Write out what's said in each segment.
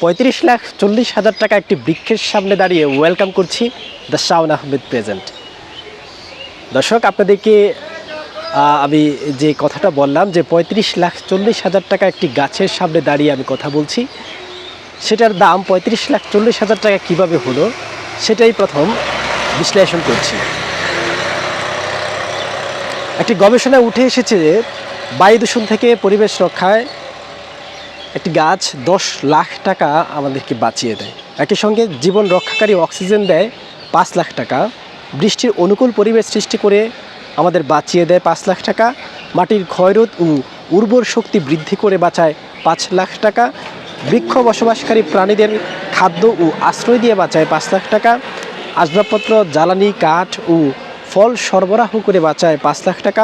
35,40,000 টাকা একটি বৃক্ষের সামনে দাঁড়িয়ে ওয়েলকাম করছি দ্য শাওন আহমেদ প্রেজেন্ট। দর্শক, আপনাদেরকে আমি যে কথাটা বললাম যে 35,40,000 টাকা একটি গাছের সামনে দাঁড়িয়ে আমি কথা বলছি, সেটার দাম 35,40,000 টাকা কীভাবে হলো সেটাই প্রথম বিশ্লেষণ করছি। একটি গবেষণায় উঠে এসেছে যে বায়ু দূষণ থেকে পরিবেশ রক্ষায় একটি গাছ 10 লাখ টাকা আমাদেরকে বাঁচিয়ে দেয়। একই সঙ্গে জীবন রক্ষাকারী অক্সিজেন দেয় 5 লাখ টাকা, বৃষ্টির অনুকূল পরিবেশ সৃষ্টি করে আমাদের বাঁচিয়ে দেয় 5 লাখ টাকা, মাটির ক্ষয়রোধ ও উর্বর শক্তি বৃদ্ধি করে বাঁচায় 5 লাখ টাকা, বৃক্ষ বসবাসকারী প্রাণীদের খাদ্য ও আশ্রয় দিয়ে বাঁচায় 5 লাখ টাকা, আসবাবপত্র, জ্বালানি, কাঠ ও ফল সরবরাহ করে বাঁচায় 5 লাখ টাকা,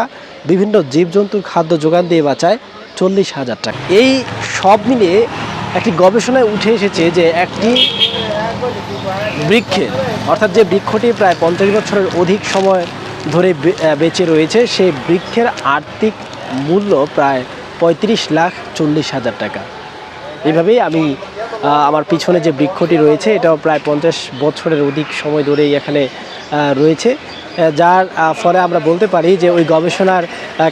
বিভিন্ন জীবজন্তুর খাদ্য যোগান দিয়ে বাঁচায় 40,000 টাকা। এই সব মিলিয়ে একটি গবেষণায় উঠে এসেছে যে একটি বৃক্ষের, অর্থাৎ যে বৃক্ষটি প্রায় 50 বছরের অধিক সময় ধরে বেঁচে রয়েছে, সেই বৃক্ষের আর্থিক মূল্য প্রায় 35,40,000 টাকা। এইভাবেই আমি আমার পিছনে যে বৃক্ষটি রয়েছে এটাও প্রায় 50 বছরের অধিক সময় ধরেই এখানে রয়েছে, যার ফলে আমরা বলতে পারি যে ওই গবেষণার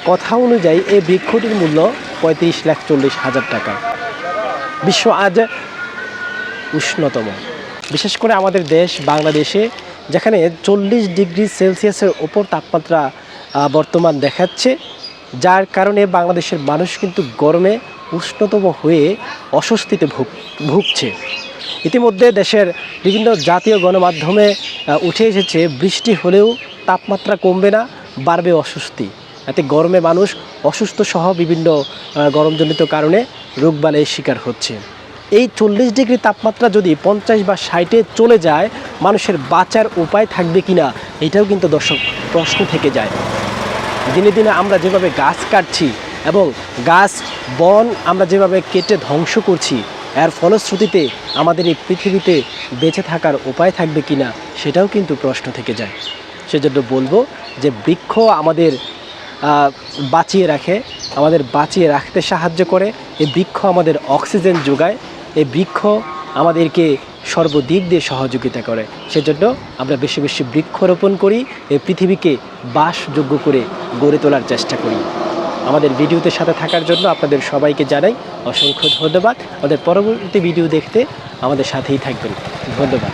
কথা অনুযায়ী এই বৃক্ষটির মূল্য 35,40,000 টাকা। বিশ্ব আজ উষ্ণতম, বিশেষ করে আমাদের দেশ বাংলাদেশে, যেখানে 40 ডিগ্রি সেলসিয়াসের ওপর তাপমাত্রা বর্তমান দেখাচ্ছে, যার কারণে বাংলাদেশের মানুষ কিন্তু গরমে উষ্ণতম হয়ে অস্বস্তিতে ভুগছে। ইতিমধ্যে দেশের বিভিন্ন জাতীয় গণমাধ্যমে উঠে এসেছে বৃষ্টি হলেও তাপমাত্রা কমবে না, বাড়বে অস্বস্তি। এতে গরমে মানুষ অসুস্থ সহ বিভিন্ন গরমজনিত কারণে রোগবালাইয়ের শিকার হচ্ছে। এই 40 ডিগ্রি তাপমাত্রা যদি 50 বা 60-এ চলে যায়, মানুষের বাঁচার উপায় থাকবে কিনা এটাও কিন্তু দর্শক প্রশ্ন থেকে যায়। দিনে দিনে আমরা যেভাবে গাছ কাটছি এবং গাছ বন আমরা যেভাবে কেটে ধ্বংস করছি, এর ফলশ্রুতিতে আমাদের এই পৃথিবীতে বেঁচে থাকার উপায় থাকবে কিনা সেটাও কিন্তু প্রশ্ন থেকে যায়। সেজন্য বলবো যে বৃক্ষ আমাদের বাঁচিয়ে রাখে, আমাদের বাঁচিয়ে রাখতে সাহায্য করে। এই বৃক্ষ আমাদের অক্সিজেন যোগায়, এই বৃক্ষ আমাদেরকে সর্বদিক দিয়ে সহযোগিতা করে। সেজন্য আমরা বেশি বেশি বৃক্ষরোপণ করি, এই পৃথিবীকে বাসযোগ্য করে গড়ে তোলার চেষ্টা করি। আমাদের ভিডিওতে সাথে থাকার জন্য আপনাদের সবাইকে জানাই অসংখ্য ধন্যবাদ। আমাদের পরবর্তী ভিডিও দেখতে আমাদের সাথেই থাকবেন। ধন্যবাদ।